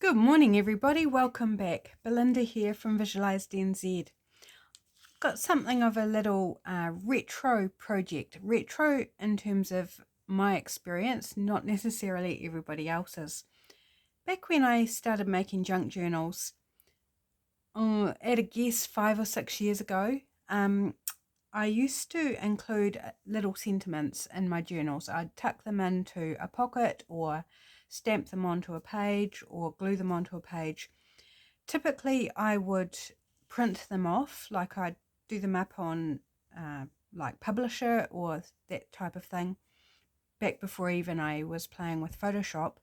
Good morning, everybody. Welcome back. Belinda here from Visualized NZ. Got something of a little retro project. Retro in terms of my experience, not necessarily everybody else's. Back when I started making junk journals, at a guess 5 or 6 years ago, I used to include little sentiments in my journals. I'd tuck them into a pocket or stamp them onto a page or glue them onto a page. Typically, I would print them off, like I'd do them up on like Publisher or that type of thing, back before even I was playing with Photoshop.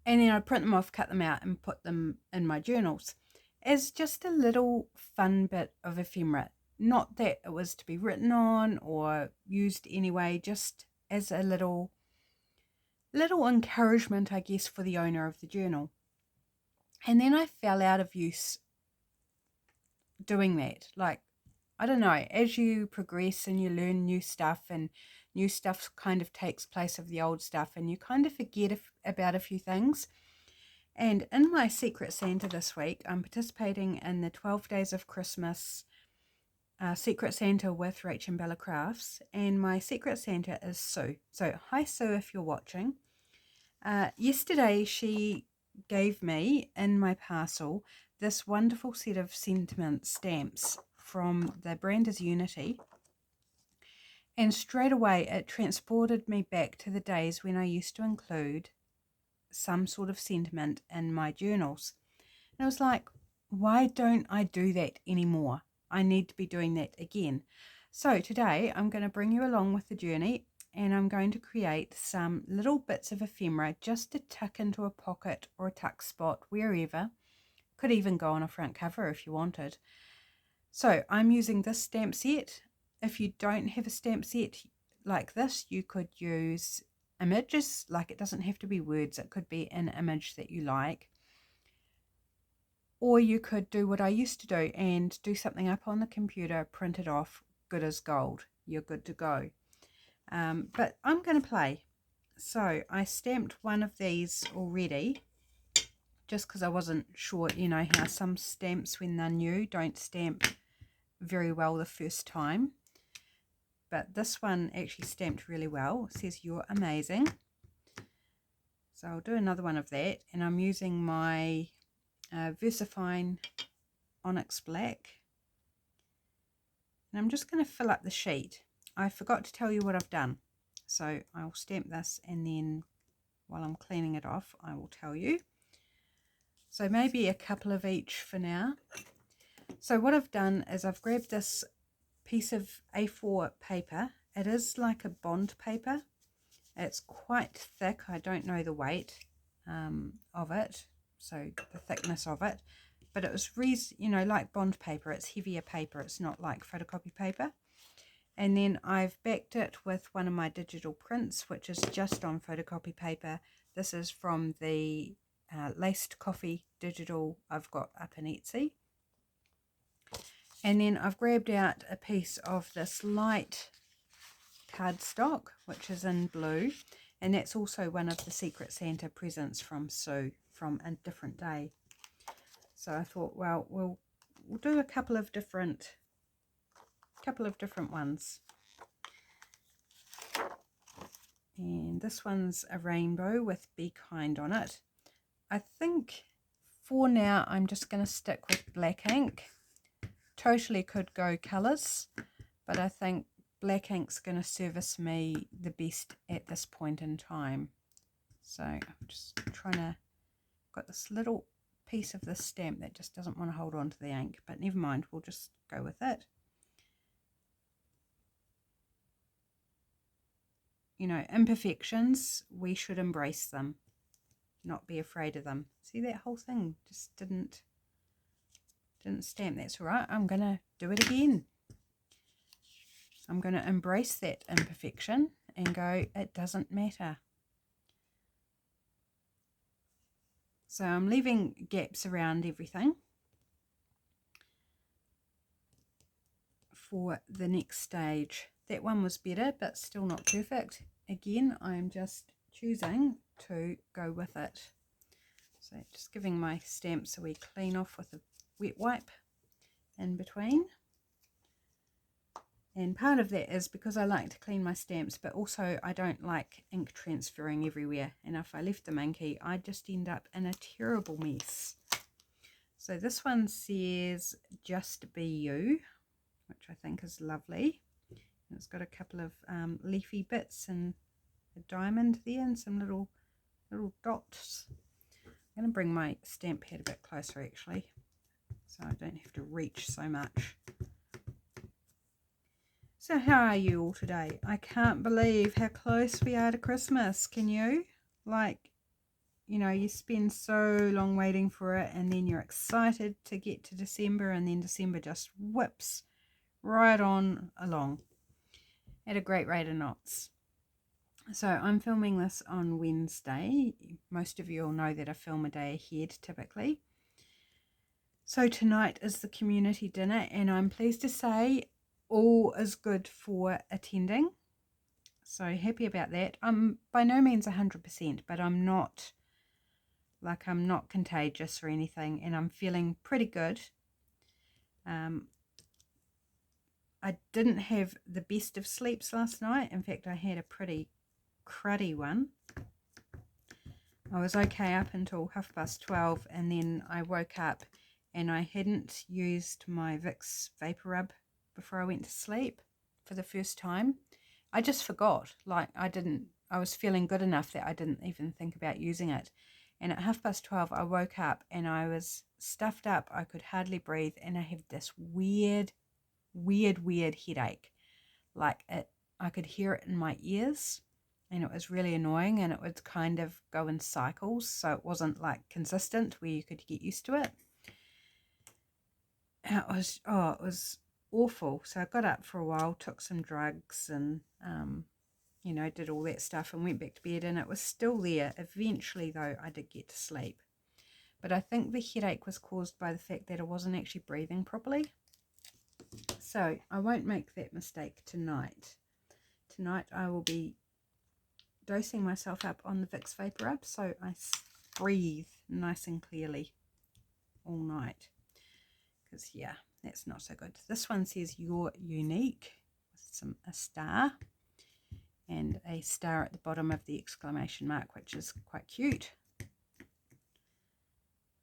And then I'd print them off, cut them out, and put them in my journals as just a little fun bit of ephemera. Not that it was to be written on or used anyway, just as a little encouragement, I guess, for the owner of the journal. And then I fell out of use doing that. Like, I don't know, as you progress and you learn new stuff, and new stuff kind of takes place of the old stuff, and you kind of forget about a few things. And in my Secret Santa this week, I'm participating in the 12 Days of Christmas Secret Santa with Rach and Bella Crafts, and my Secret Santa is Sue. So hi Sue, if you're watching. Yesterday she gave me in my parcel this wonderful set of sentiment stamps from the brand is Unity, and straight away it transported me back to the days when I used to include some sort of sentiment in my journals. And I was like, why don't I do that anymore? I need to be doing that again. So today I'm going to bring you along with the journey, and I'm going to create some little bits of ephemera just to tuck into a pocket or a tuck spot wherever. Could even go on a front cover if you wanted. So I'm using this stamp set. If you don't have a stamp set like this, you could use images. Like, it doesn't have to be words, it could be an image that you like. Or you could do what I used to do and do something up on the computer, print it off, good as gold. You're good to go. But I'm going to play. So I stamped one of these already, just because I wasn't sure, you know, how some stamps when they're new don't stamp very well the first time. But this one actually stamped really well. It says, "You're amazing." So I'll do another one of that, and I'm using my VersaFine Onyx Black. And I'm just going to fill up the sheet. I forgot to tell you what I've done. So I'll stamp this, and then while I'm cleaning it off, I will tell you. So maybe a couple of each for now. So what I've done is I've grabbed this piece of A4 paper. It is like a bond paper. It's quite thick. I don't know the weight of it, so the thickness of it. But it was, you know, like bond paper. It's heavier paper. It's not like photocopy paper. And then I've backed it with one of my digital prints, which is just on photocopy paper. This is from the Laced Coffee digital I've got up in Etsy. And then I've grabbed out a piece of this light cardstock, which is in blue. And that's also one of the Secret Santa presents from Sue from a different day. So I thought, well, we'll do a couple of different ones. And this one's a rainbow with "Be Kind" on it. I think for now I'm just going to stick with black ink. Totally could go colours, but I think black ink's going to service me the best at this point in time. So I'm just trying to, got this little piece of this stamp that just doesn't want to hold on to the ink, but never mind, we'll just go with it. You know, imperfections, we should embrace them, not be afraid of them. See, that whole thing just didn't stamp. That's all right. I'm going to do it again. I'm going to embrace that imperfection and go, it doesn't matter. So I'm leaving gaps around everything for the next stage. That one was better, but still not perfect. Again, I'm just choosing to go with it. So just giving my stamps a wee clean off with a wet wipe in between. And part of that is because I like to clean my stamps, but also I don't like ink transferring everywhere. And if I left them inky, I just end up in a terrible mess. So this one says Just Be You, which I think is lovely. And it's got a couple of leafy bits and a diamond there and some little dots. I'm going to bring my stamp pad a bit closer actually, so I don't have to reach so much. So how are you all today? I can't believe how close we are to Christmas. Can you? Like, you know, you spend so long waiting for it and then you're excited to get to December, and then December just whips right on along at a great rate of knots. So I'm filming this on Wednesday. Most of you all know that I film a day ahead typically. So tonight is the community dinner, and I'm pleased to say all is good for attending. So happy about that. I'm by no means 100%, but I'm not contagious or anything, and I'm feeling pretty good. I didn't have the best of sleeps last night. In fact, I had a pretty cruddy one. I was okay up until 12:30, and then I woke up and I hadn't used my Vicks Vapor Rub before I went to sleep for the first time. I just forgot. Like, I was feeling good enough that I didn't even think about using it. And at 12:30 I woke up and I was stuffed up. I could hardly breathe, and I had this weird headache. Like, I could hear it in my ears, and it was really annoying, and it would kind of go in cycles, so it wasn't like consistent where you could get used to it. It was awful. So I got up for a while, took some drugs, and you know, did all that stuff and went back to bed, and it was still there. Eventually though, I did get to sleep, but I think the headache was caused by the fact that I wasn't actually breathing properly. So I won't make that mistake tonight. Tonight I will be dosing myself up on the Vicks Vapor Rub, so I breathe nice and clearly all night. Because yeah, that's not so good. This one says You're Unique with a star and a star at the bottom of the exclamation mark, which is quite cute.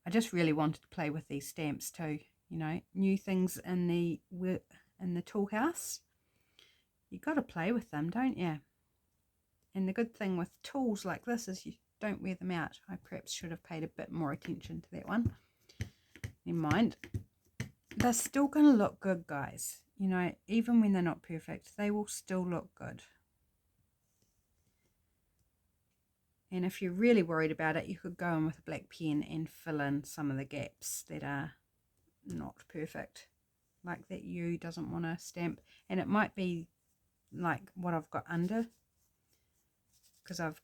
I just really wanted to play with these stamps too. You know, new things in the tool house. You got to play with them, don't you? And the good thing with tools like this is you don't wear them out. I perhaps should have paid a bit more attention to that one. Never mind. They're still going to look good, guys. You know, even when they're not perfect, they will still look good. And if you're really worried about it, you could go in with a black pen and fill in some of the gaps that are not perfect. Like that U doesn't want to stamp. And it might be like what I've got under, because I've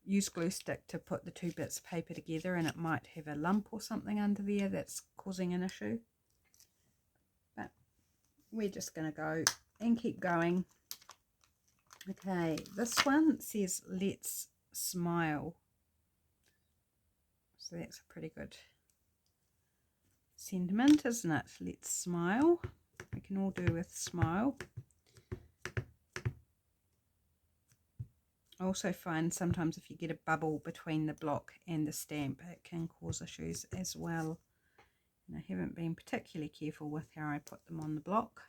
used glue stick to put the two bits of paper together, and it might have a lump or something under there that's causing an issue. But we're just going to go and keep going. Okay, this one says Let's Smile. So that's a pretty good sentiment, isn't it? Let's smile. We can all do with smile. I also find sometimes if you get a bubble between the block and the stamp, it can cause issues as well. And I haven't been particularly careful with how I put them on the block.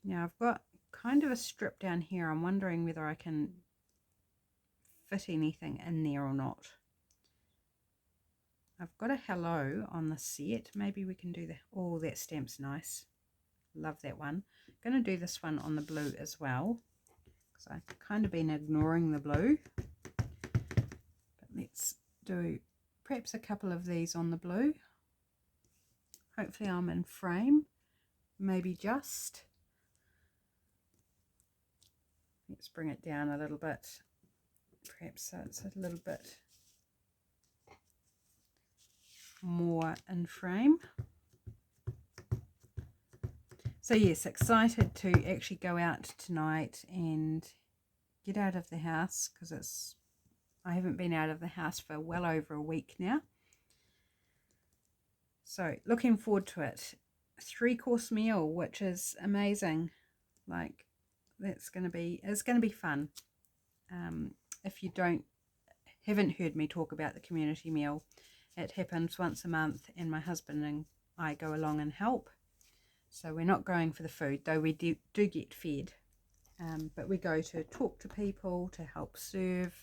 Now I've got kind of a strip down here. I'm wondering whether I can fit anything in there or not. I've got a hello on the set. Maybe we can do that. Oh, that stamp's nice. Love that one. I'm going to do this one on the blue as well, because I've kind of been ignoring the blue. But let's do perhaps a couple of these on the blue. Hopefully I'm in frame. Maybe just. Let's bring it down a little bit. Perhaps so it's a little bit more in frame. So yes, excited to actually go out tonight and get out of the house, because I haven't been out of the house for well over a week now. So looking forward to it. 3-course meal, which is amazing. Like, it's going to be fun. If you haven't heard me talk about the community meal, it happens once a month, and my husband and I go along and help. So we're not going for the food, though we do get fed. But we go to talk to people, to help serve,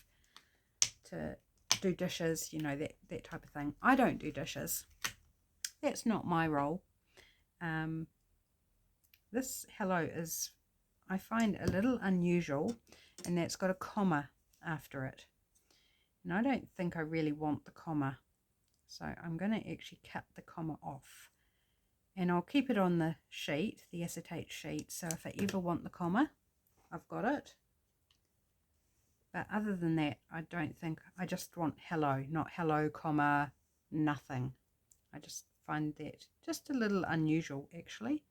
to do dishes, you know, that type of thing. I don't do dishes. That's not my role. This hello is, I find, a little unusual, and that's got a comma after it. And I don't think I really want the comma. So I'm going to actually cut the comma off. And I'll keep it on the sheet, the acetate sheet, so if I ever want the comma, I've got it. But other than that, I don't think, I just want hello, not hello, comma, nothing. I just find that just a little unusual, actually.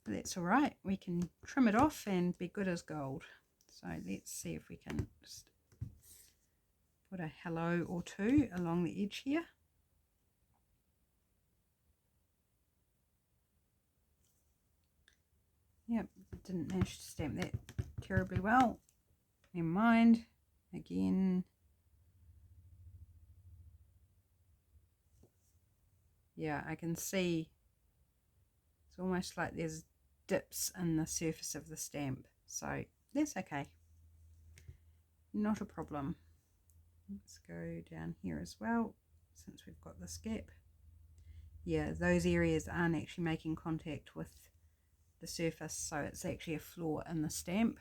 But that's all right. We can trim it off and be good as gold. So let's see if we can just put a hello or two along the edge here. Yep, didn't manage to stamp that terribly well. Never mind. Again. Yeah, I can see it's almost like there's dips in the surface of the stamp. So that's okay. Not a problem. Let's go down here as well, since we've got this gap. Yeah, those areas aren't actually making contact with the surface, so it's actually a flaw in the stamp,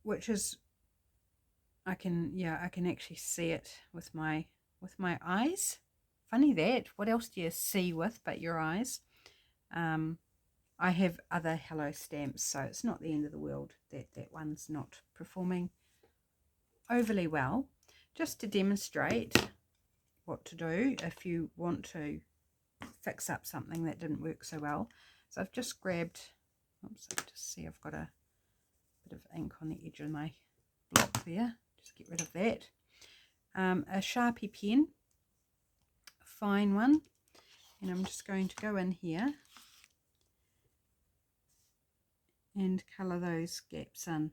which is, I can actually see it with my eyes. Funny that. What else do you see with but your eyes? I have other hello stamps, so it's not the end of the world that that one's not performing overly well. Just to demonstrate what to do if you want to fix up something that didn't work so well. So I've just grabbed, oops, I just see I've got a bit of ink on the edge of my block there. Just get rid of that. A Sharpie pen, a fine one, and I'm just going to go in here and colour those gaps in.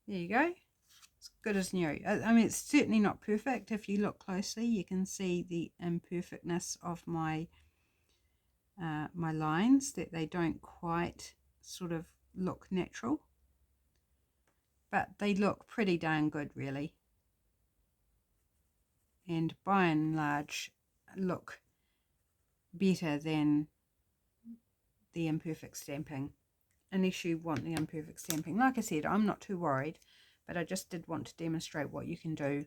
There you go. It's good as new. I mean, it's certainly not perfect. If you look closely, you can see the imperfectness of my my lines, that they don't quite sort of look natural, but they look pretty darn good, really, and by and large look better than the imperfect stamping, unless you want the imperfect stamping. Like I said, I'm not too worried, but I just did want to demonstrate what you can do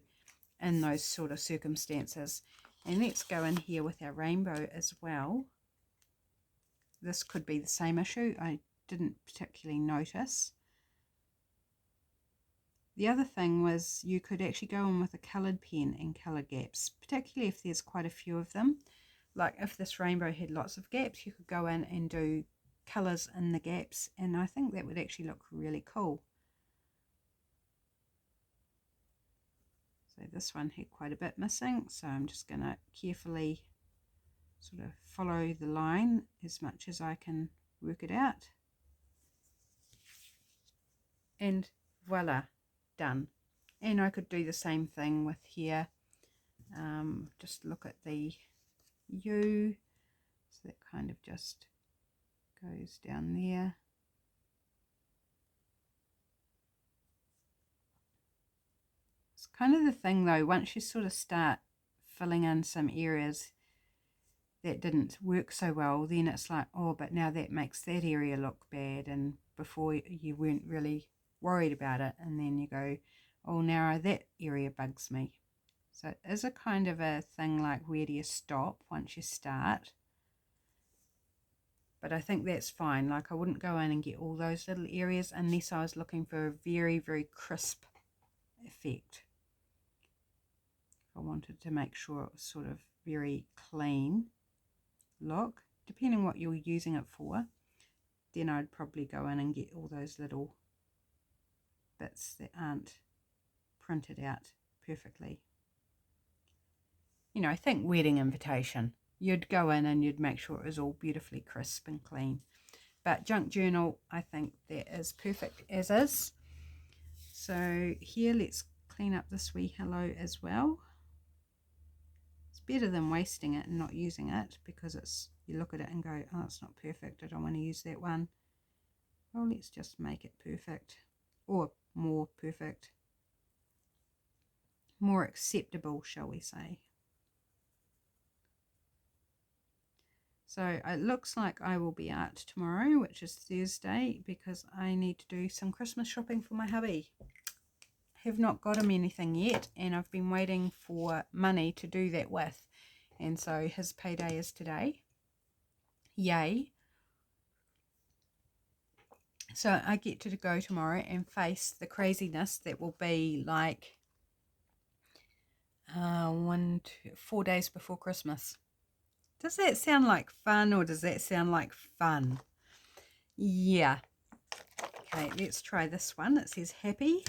in those sort of circumstances. And let's go in here with our rainbow as well. This could be the same issue. I didn't particularly notice. The other thing was you could actually go in with a coloured pen and colour gaps, particularly if there's quite a few of them. Like if this rainbow had lots of gaps, you could go in and do colours in the gaps, and I think that would actually look really cool. So this one had quite a bit missing, so I'm just going to carefully sort of follow the line as much as I can work it out. And voila, done. And I could do the same thing with here. Just look at the U, so that kind of just goes down there. It's kind of the thing though, once you sort of start filling in some areas that didn't work so well, then it's like, oh, but now that makes that area look bad, and before you weren't really worried about it, and then you go, oh, now that area bugs me. So it is a kind of a thing like, where do you stop once you start? But I think that's fine. Like, I wouldn't go in and get all those little areas unless I was looking for a very, very crisp effect. I wanted to make sure it was sort of very clean look. Depending what you're using it for, then I'd probably go in and get all those little bits that aren't printed out perfectly. You know, think wedding invitation. You'd go in and you'd make sure it was all beautifully crisp and clean. But junk journal, I think that is perfect as is. So here, let's clean up this wee hello as well. It's better than wasting it and not using it, because it's, you look at it and go, oh, it's not perfect, I don't want to use that one. Well, let's just make it perfect, or more perfect, more acceptable, shall we say. So it looks like I will be out tomorrow, which is Thursday, because I need to do some Christmas shopping for my hubby. Have not got him anything yet, and I've been waiting for money to do that with. And so his payday is today. Yay. So I get to go tomorrow and face the craziness that will be like 4 days before Christmas. Does that sound like fun, or does that sound like fun? Yeah. Okay, let's try this one. It says happy.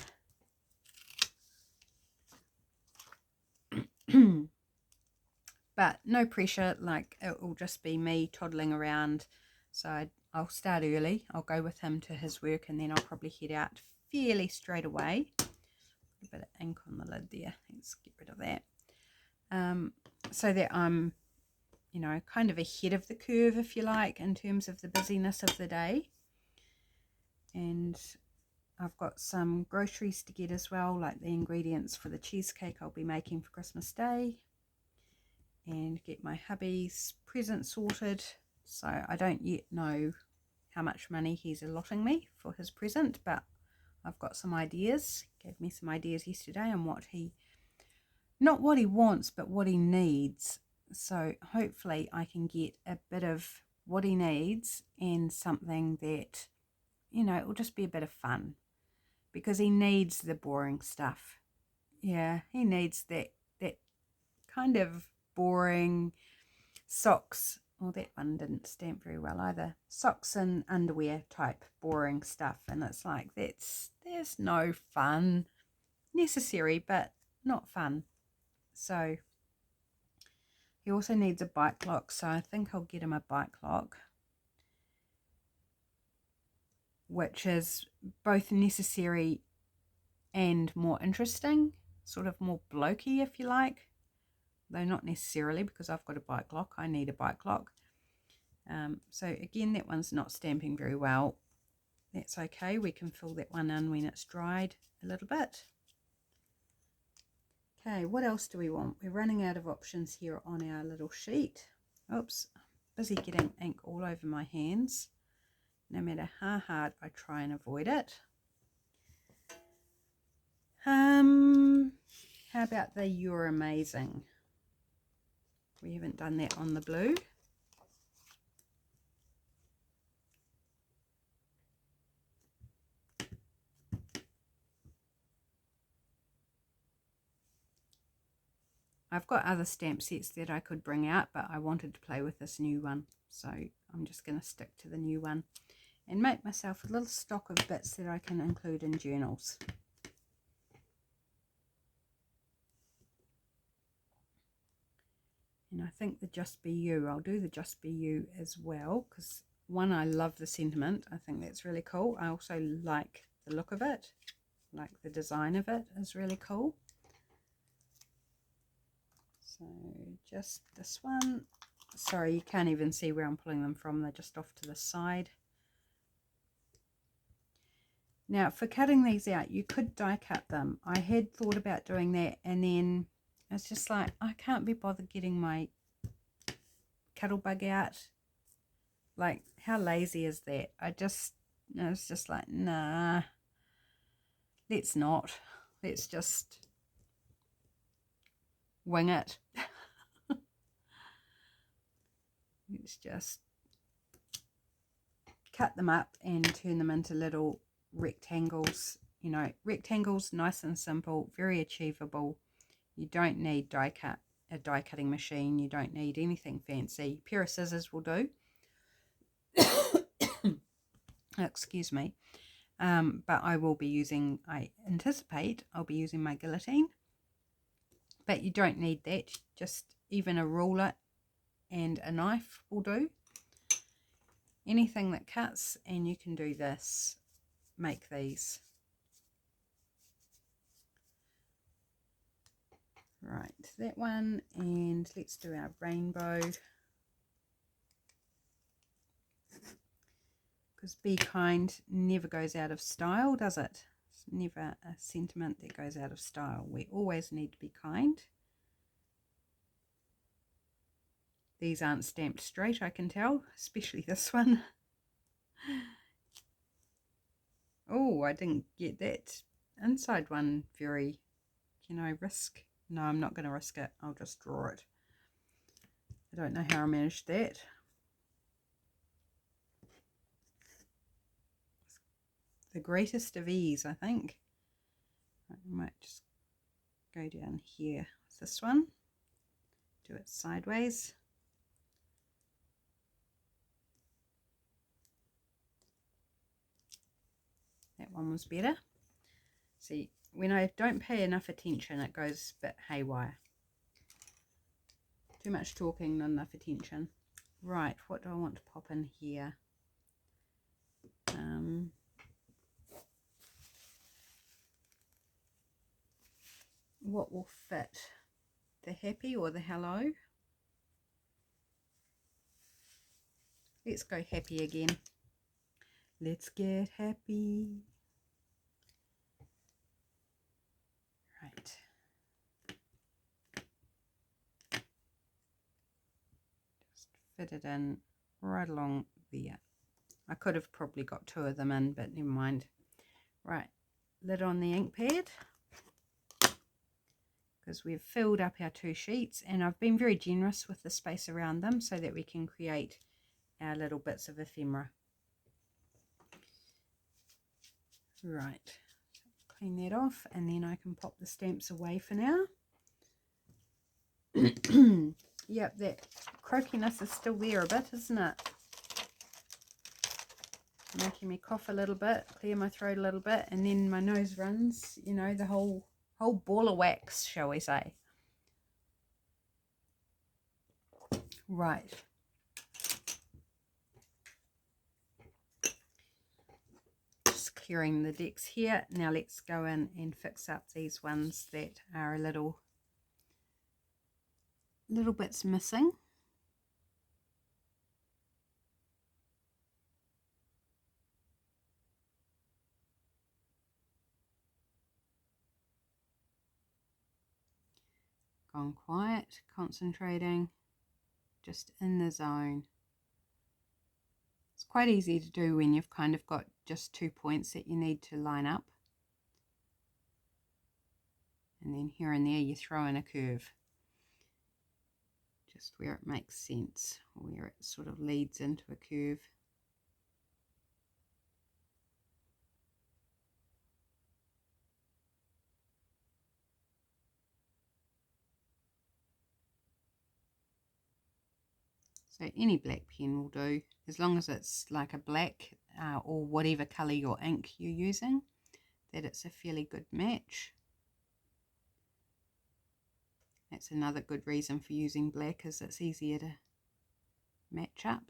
But no pressure, like it will just be me toddling around. So I'll start early. I'll go with him to his work, and then I'll probably head out fairly straight away. A bit of ink on the lid there. Let's get rid of that. So that I'm, you know, kind of ahead of the curve, if you like, in terms of the busyness of the day. And I've got some groceries to get as well, like the ingredients for the cheesecake I'll be making for Christmas Day, and get my hubby's present sorted. So I don't yet know how much money he's allotting me for his present, but I've got some ideas. He gave me some ideas yesterday on what he, not what he wants, but what he needs. So hopefully I can get a bit of what he needs and something that, you know, it will just be a bit of fun, because he needs the boring stuff. Yeah, he needs that kind of boring socks. Well, that one didn't stamp very well either. Socks and underwear type boring stuff. And it's like, there's no fun. Necessary, but not fun. So he also needs a bike lock. So I think I'll get him a bike lock, which is both necessary and more interesting. Sort of more blokey, if you like. Though not necessarily, because I've got a bike lock. I need a bike lock. So again, that one's not stamping very well. That's okay. We can fill that one in when it's dried a little bit. Okay, what else do we want? We're running out of options here on our little sheet. Oops, busy getting ink all over my hands. No matter how hard I try and avoid it. How about the You're Amazing? We haven't done that on the blue. I've got other stamp sets that I could bring out, but I wanted to play with this new one. So I'm just going to stick to the new one and make myself a little stock of bits that I can include in journals. And I think the Just Be You, I'll do the Just Be You as well, because one, I love the sentiment. I think that's really cool. I also like the look of it, like the design of it is really cool. So just this one. Sorry, you can't even see where I'm pulling them from. They're just off to the side. Now, for cutting these out, you could die cut them. I had thought about doing that, and then it's just like, I can't be bothered getting my cuttle bug out. Like, how lazy is that? It's just like, nah, let's not. Let's just wing it. Let's just cut them up and turn them into little rectangles. You know, rectangles, nice and simple, very achievable. You don't need a die cutting machine. You don't need anything fancy. A pair of scissors will do. Excuse me. But I anticipate I'll be using my guillotine. But you don't need that. Just even a ruler and a knife will do. Anything that cuts, and you can do this. Make these. Right, that one, and let's do our rainbow. Because be kind never goes out of style, does it? It's never a sentiment that goes out of style. We always need to be kind. These aren't stamped straight, I can tell, especially this one. Oh, I didn't get that inside one very. Can I risk? No, I'm not going to risk it. I'll just draw it. I don't know how I managed that. The greatest of ease, I think. I might just go down here with this one. Do it sideways. That one was better. See, when I don't pay enough attention, it goes a bit haywire. Too much talking, not enough attention. Right, what do I want to pop in here? What will fit? The happy or the hello? Let's go happy again. Let's get happy. Right. Just fit it in right along there. I could have probably got two of them in, but never mind. Right, lid on the ink pad, because we've filled up our two sheets, and I've been very generous with the space around them so that we can create our little bits of ephemera. Right, clean that off, and then I can pop the stamps away for now. Yep, that croakiness is still there a bit, isn't it? Making me cough a little bit, clear my throat a little bit, and then my nose runs, you know, the whole ball of wax, shall we say. Right. Just clearing the decks here. Now let's go in and fix up these ones that are a little bits missing. Gone quiet, concentrating, just in the zone. It's quite easy to do when you've kind of got just 2 points that you need to line up. And then here and there you throw in a curve. Just where it makes sense, where it sort of leads into a curve. So any black pen will do, as long as it's like a black or whatever colour your ink you're using, that it's a fairly good match. That's another good reason for using black, is it's easier to match up.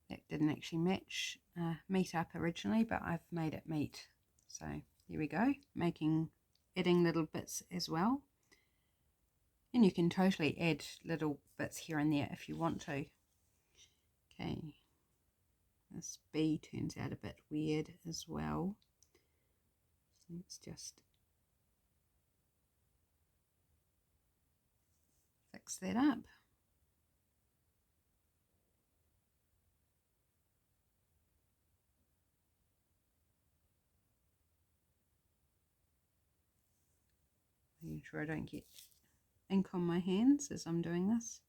That didn't actually meet up originally, but I've made it meet. So there we go, adding little bits as well. And you can totally add little bits here and there if you want to. Okay, this B turns out a bit weird as well. So let's just fix that up. Making sure I don't get ink on my hands as I'm doing this.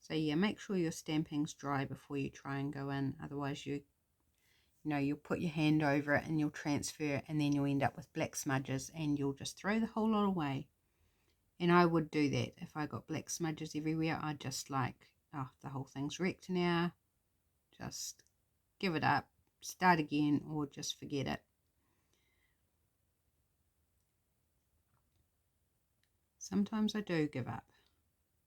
So yeah, make sure your stamping's dry before you try and go in. Otherwise you'll put your hand over it and you'll transfer, and then you'll end up with black smudges and you'll just throw the whole lot away. And I would do that if I got black smudges everywhere. I'd just like, oh, the whole thing's wrecked now. Just give it up, start again, or just forget it. Sometimes I do give up.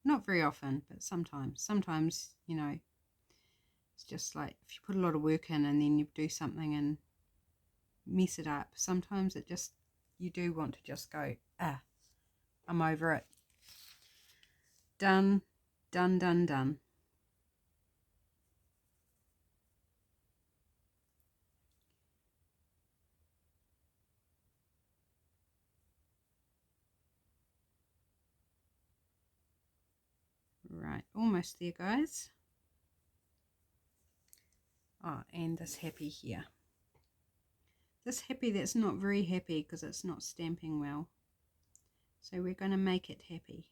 Not very often, but sometimes. Sometimes, it's just like if you put a lot of work in and then you do something and mess it up, sometimes you do want to just go, I'm over it. Done, done, done, done. Right, almost there, guys. Oh, and this happy here. This happy that's not very happy because it's not stamping well. So we're going to make it happy.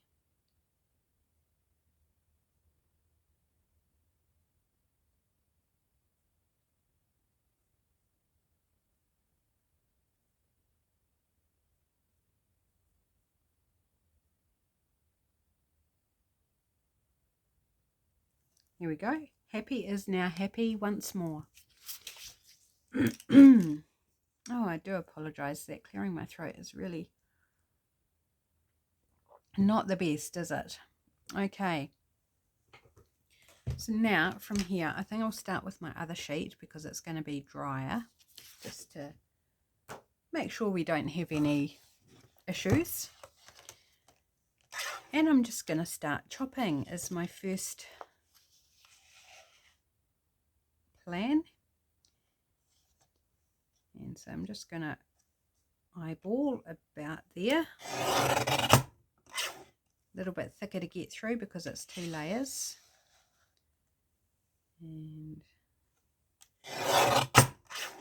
Here we go. Happy is now happy once more. Oh, I do apologise. That clearing my throat is really not the best, is it? Okay. So now from here, I think I'll start with my other sheet because it's going to be drier, just to make sure we don't have any issues. And I'm just going to start chopping as my first plan. And so I'm just going to eyeball about there. A little bit thicker to get through because it's 2 layers. And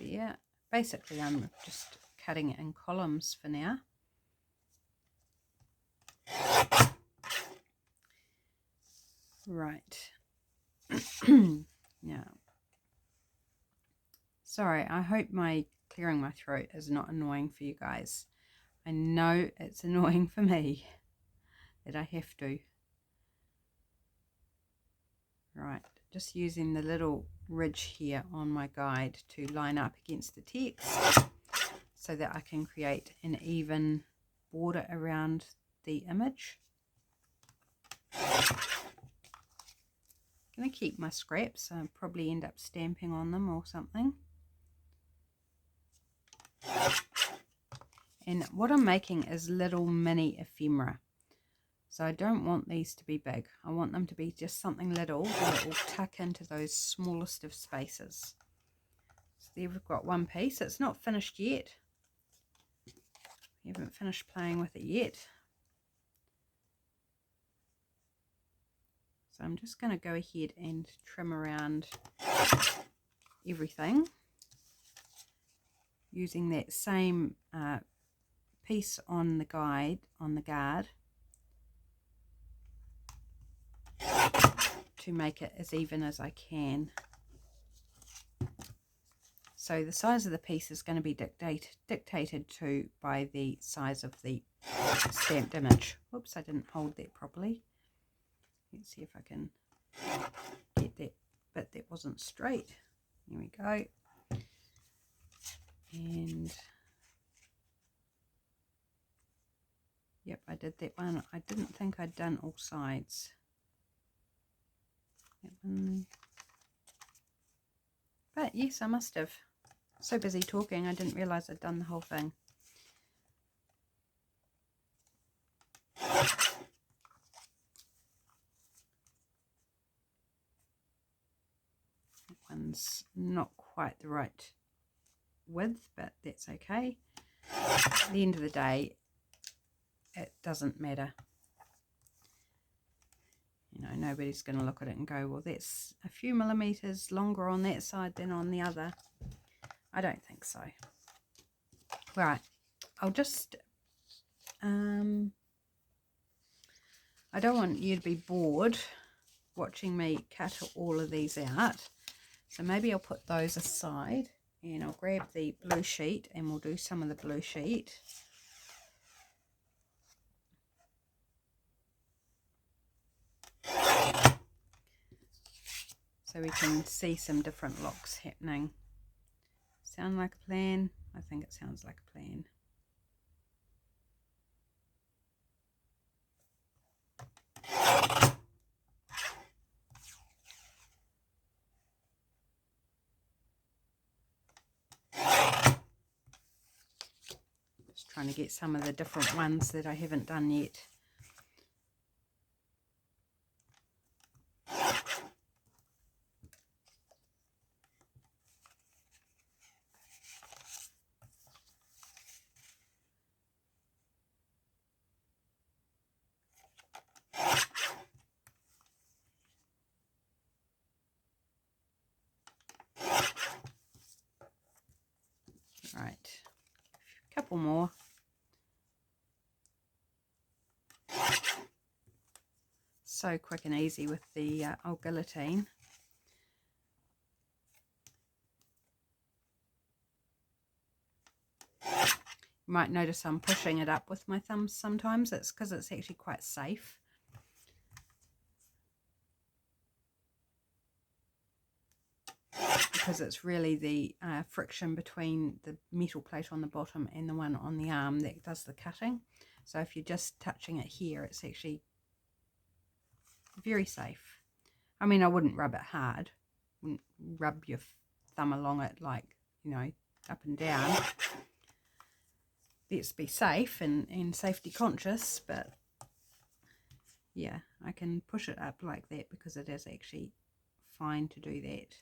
there. Basically I'm just cutting it in columns for now. Right. Now, sorry, I hope my clearing my throat is not annoying for you guys. I know it's annoying for me that I have to. Right, just using the little ridge here on my guide to line up against the text so that I can create an even border around the image. I'm going to keep my scraps. I'll probably end up stamping on them or something. And what I'm making is little mini ephemera. So I don't want these to be big. I want them to be just something little that will tuck into those smallest of spaces. So there we've got one piece. It's not finished yet. We haven't finished playing with it yet. So I'm just going to go ahead and trim around everything using that same piece on the guide, on the guard, to make it as even as I can. So the size of the piece is going to be dictated to by the size of the stamped image. Whoops, I didn't hold that properly. Let's see if I can get that bit that wasn't straight. Here we go. And yep, I did that one. I didn't think I'd done all sides. That one. But yes, I must have. So busy talking, I didn't realise I'd done the whole thing. That one's not quite the right width, but that's okay. At the end of the day, it doesn't matter. You know, nobody's going to look at it and go, well, that's a few millimeters longer on that side than on the other. I don't think so. Right, I'll just, I don't want you to be bored watching me cut all of these out. So maybe I'll put those aside and I'll grab the blue sheet and we'll do some of the blue sheet. So we can see some different looks happening. Sound like a plan? I think it sounds like a plan. Just trying to get some of the different ones that I haven't done yet. Right, a couple more. So quick and easy with the old guillotine. You might notice I'm pushing it up with my thumbs sometimes. It's because it's actually quite safe. Because it's really the friction between the metal plate on the bottom and the one on the arm that does the cutting. So if you're just touching it here, it's actually very safe. I mean, I wouldn't rub it hard. Wouldn't rub your thumb along it like, you know, up and down. Let's be safe and safety conscious, but yeah, I can push it up like that because it is actually fine to do that.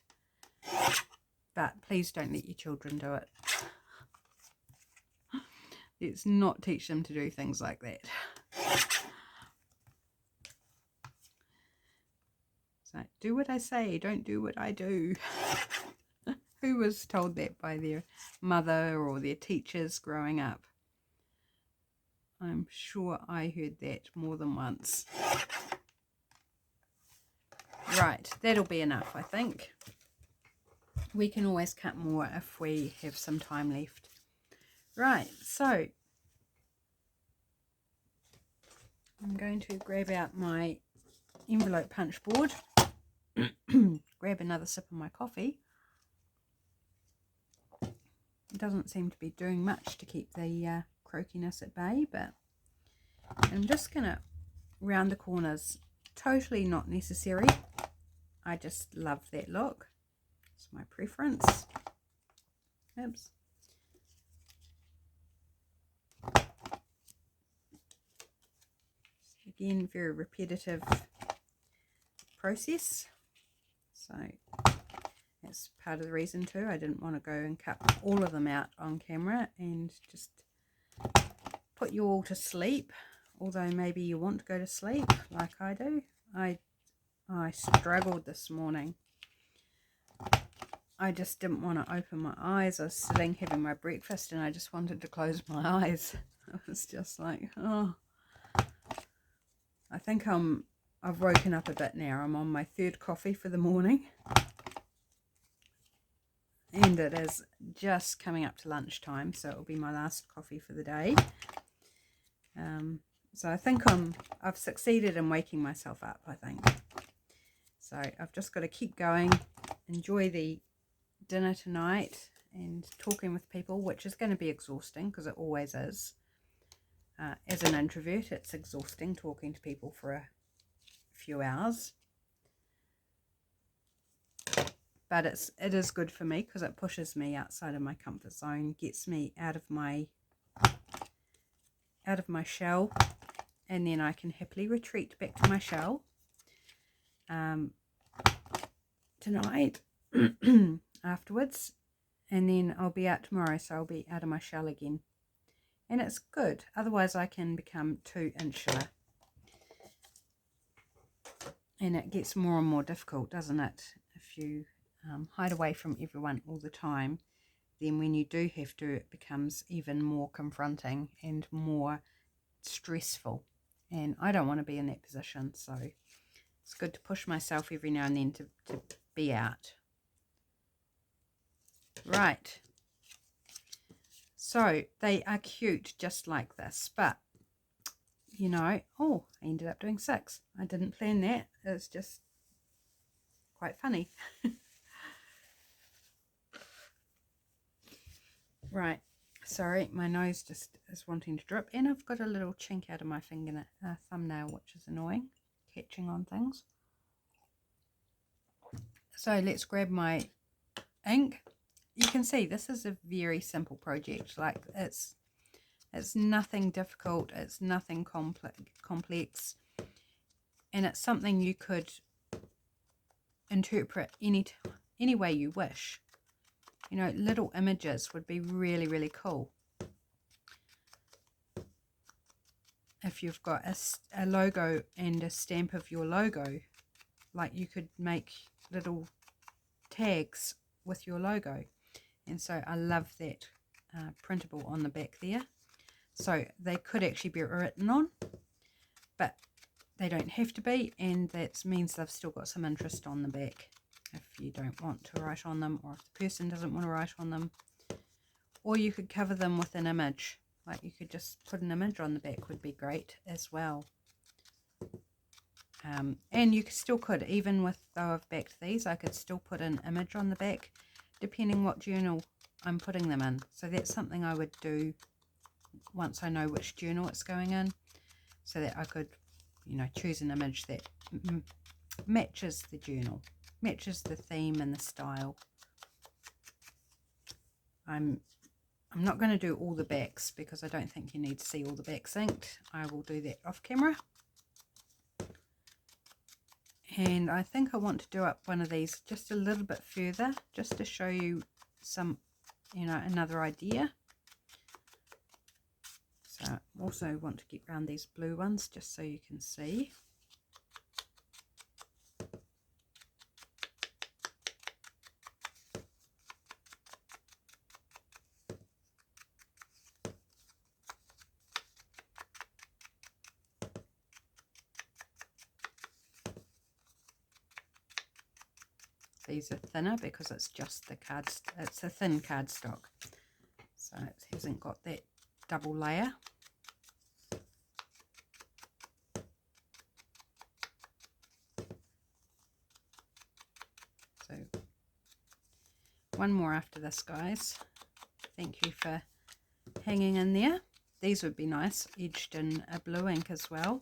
But please don't let your children do it. Let's not teach them to do things like that. So do what I say, don't do what I do. Who was told that by their mother or their teachers growing up? I'm sure I heard that more than once. Right, that'll be enough, I think. We can always cut more if we have some time left. Right, so I'm going to grab out my envelope punch board, grab another sip of my coffee. It doesn't seem to be doing much to keep the croakiness at bay, but I'm just going to round the corners. Totally not necessary. I just love that look. It's my preference. Oops. Again, very repetitive process. So that's part of the reason too. I didn't want to go and cut all of them out on camera and just put you all to sleep. Although maybe you want to go to sleep like I do. I struggled this morning. I just didn't want to open my eyes. I was sitting having my breakfast and I just wanted to close my eyes. I was just like, oh. I think I've woken up a bit now. I'm on my third coffee for the morning. And it is just coming up to lunchtime, so it'll be my last coffee for the day. So I think I've succeeded in waking myself up, I think. So I've just got to keep going, enjoy the dinner tonight and talking with people, which is going to be exhausting because it always is. As an introvert, it's exhausting talking to people for a few hours. But it is good for me because it pushes me outside of my comfort zone, gets me out of my shell, and then I can happily retreat back to my shell tonight afterwards, and then I'll be out tomorrow, so I'll be out of my shell again, and it's good. Otherwise I can become too insular, and it gets more and more difficult, doesn't it? If you hide away from everyone all the time, then when you do have to, it becomes even more confronting and more stressful, and I don't want to be in that position. So It's good to push myself every now and then to be out. Right. So they are cute just like this, but you know, oh, I ended up doing 6. I didn't plan that. It's just quite funny. Right. Sorry, my nose just is wanting to drip, and I've got a little chink out of my thumbnail, which is annoying, catching on things. So let's grab my ink. You can see this is a very simple project. Like it's nothing difficult, it's nothing complex, and it's something you could interpret any way you wish. You know, little images would be really, really cool. If you've got a logo and a stamp of your logo, like you could make little tags with your logo. And so I love that printable on the back there. So they could actually be written on, but they don't have to be, and that means they've still got some interest on the back if you don't want to write on them, or if the person doesn't want to write on them. Or you could cover them with an image, like you could just put an image on the back, would be great as well. And you still could, even with, though I've backed these, I could still put an image on the back depending what journal I'm putting them in. So that's something I would do once I know which journal it's going in, so that I could, you know, choose an image that matches the journal, matches the theme and the style. I'm not going to do all the backs because I don't think you need to see all the backs inked. I will do that off camera. And I think I want to do up one of these just a little bit further, just to show you some, you know, another idea. So I also want to get around these blue ones just so you can see. These are thinner because it's just the cards, it's a thin cardstock, so it hasn't got that double layer. So one more after this, guys. Thank you for hanging in there. These would be nice edged in a blue ink as well,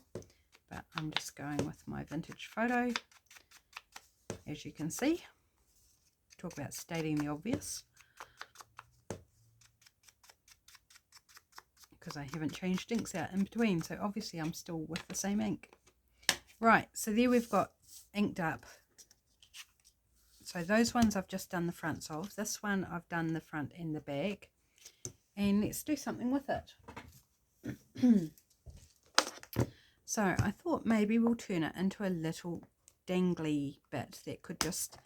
but I'm just going with my vintage photo, as you can see. Talk about stating the obvious, because I haven't changed inks out in between, so obviously I'm still with the same ink. Right, so there we've got inked up. So those ones I've just done the fronts of. This one I've done the front and the back, and let's do something with it. So I thought maybe we'll turn it into a little dangly bit that could just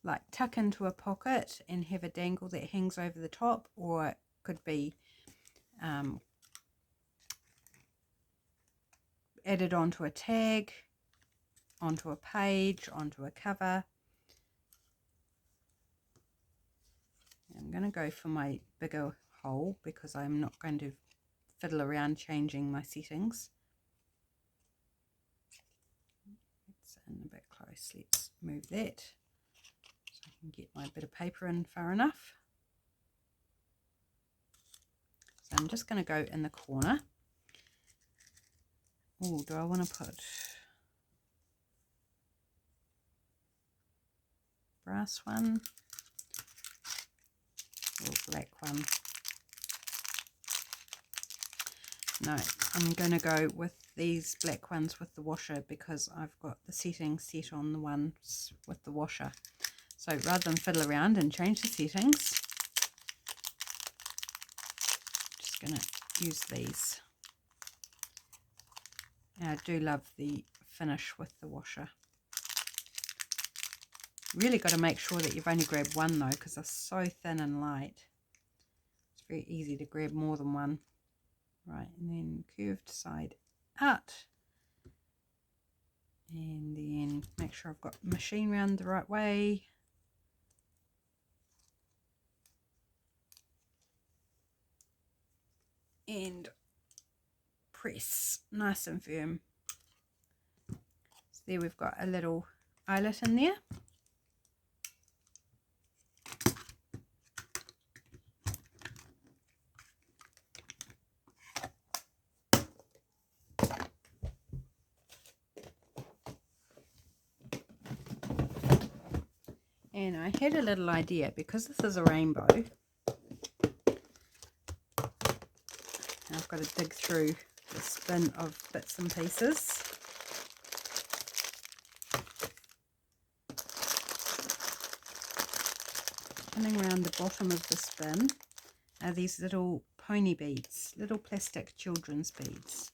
like tuck into a pocket and have a dangle that hangs over the top, or it could be added onto a tag, onto a page, onto a cover. I'm going to go for my bigger hole because I'm not going to fiddle around changing my settings. It's in a bit close. Let's move that so I can get my bit of paper in far enough. So I'm just going to go in the corner. Oh, do I want to put brass one or black one? No, I'm going to go with these black ones with the washer because I've got the settings set on the ones with the washer. So rather than fiddle around and change the settings, I'm just going to use these. And I do love the finish with the washer. Really got to make sure that you've only grabbed one though, because they're so thin and light. It's very easy to grab more than one. Right, and then curved side out. And then make sure I've got the machine round the right way. And press nice and firm. So there we've got a little eyelet in there. And I had a little idea, because this is a rainbow, I've got to dig through the spin of bits and pieces. Running around the bottom of the spin are these little pony beads, little plastic children's beads.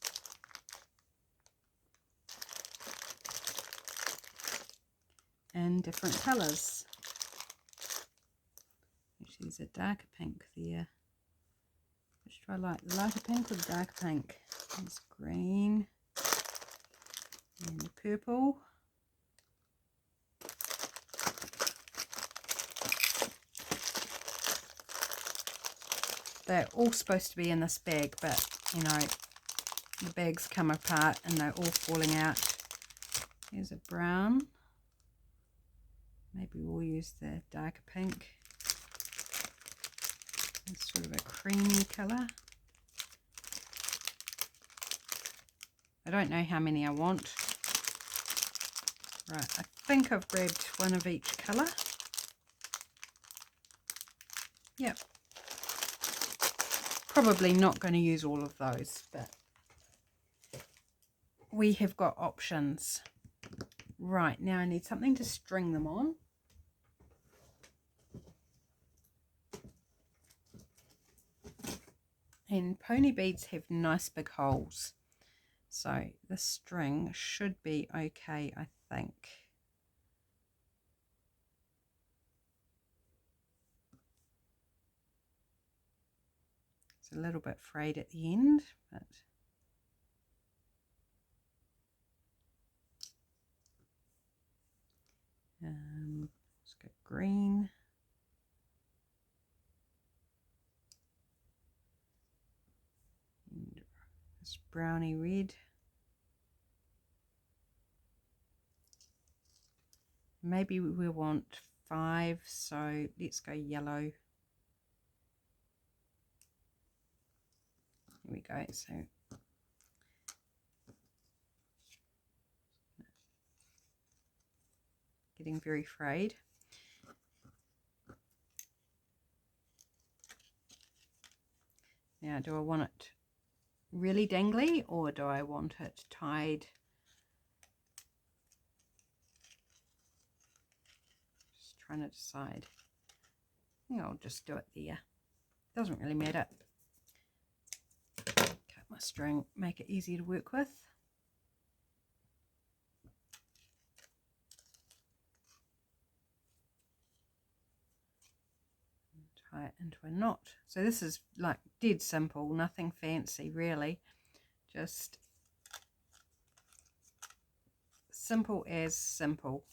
In different colours. Actually, there's a darker pink there. Which do I like? The lighter pink or the darker pink? There's green and the purple. They're all supposed to be in this bag, but you know, the bags come apart and they're all falling out. Here's a brown. Maybe we'll use the darker pink. It's sort of a creamy colour. I don't know how many I want. Right, I think I've grabbed one of each colour. Yep. Probably not going to use all of those, but we have got options. Right, now I need something to string them on. And pony beads have nice big holes, so the string should be okay, I think. It's a little bit frayed at the end, but let's go green. And this browny red. Maybe we want 5, so let's go yellow. Here we go. So getting very frayed. Now, do I want it really dangly or do I want it tied? Just trying to decide. I think I'll just do it there. Doesn't really matter. Cut my string, make it easy to work with. Tie it into a knot. So this is like dead simple, nothing fancy really, just simple as simple.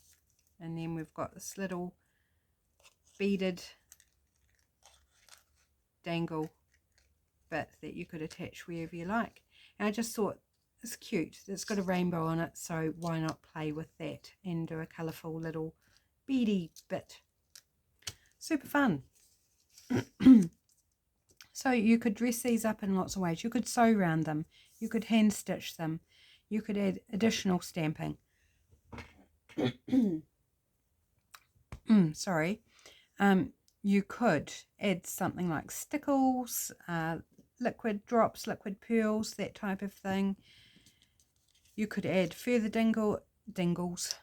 And then we've got this little beaded dangle bit that you could attach wherever you like. And I just thought it's cute, it's got a rainbow on it, so why not play with that and do a colourful little beady bit. Super fun. So you could dress these up in lots of ways. You could sew around them, you could hand stitch them, you could add additional stamping. Sorry. You could add something like stickles, liquid drops, liquid pearls, that type of thing. You could add further dangles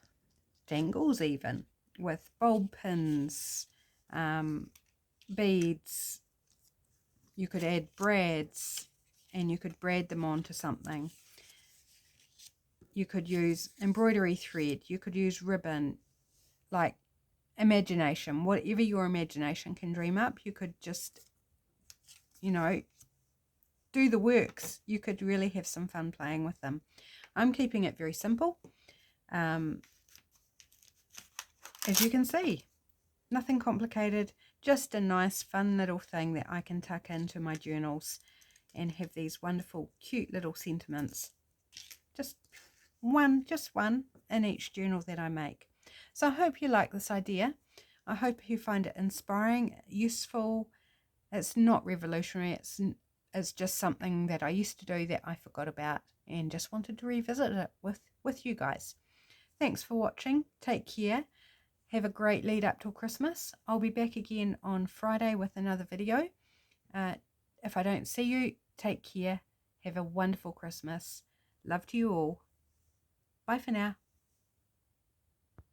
even, with bulb pins, beads. You could add brads and you could brad them onto something. You could use embroidery thread, you could use ribbon, like imagination, whatever your imagination can dream up. You could just, you know, do the works. You could really have some fun playing with them. I'm keeping it very simple. As you can see, nothing complicated, just a nice fun little thing that I can tuck into my journals and have these wonderful cute little sentiments. Just one in each journal that I make. So I hope you like this idea. I hope you find it inspiring, useful. It's not revolutionary. It's just something that I used to do that I forgot about and just wanted to revisit it with you guys. Thanks for watching. Take care. Have a great lead up till Christmas. I'll be back again on Friday with another video. If I don't see you, take care. Have a wonderful Christmas. Love to you all. Bye for now.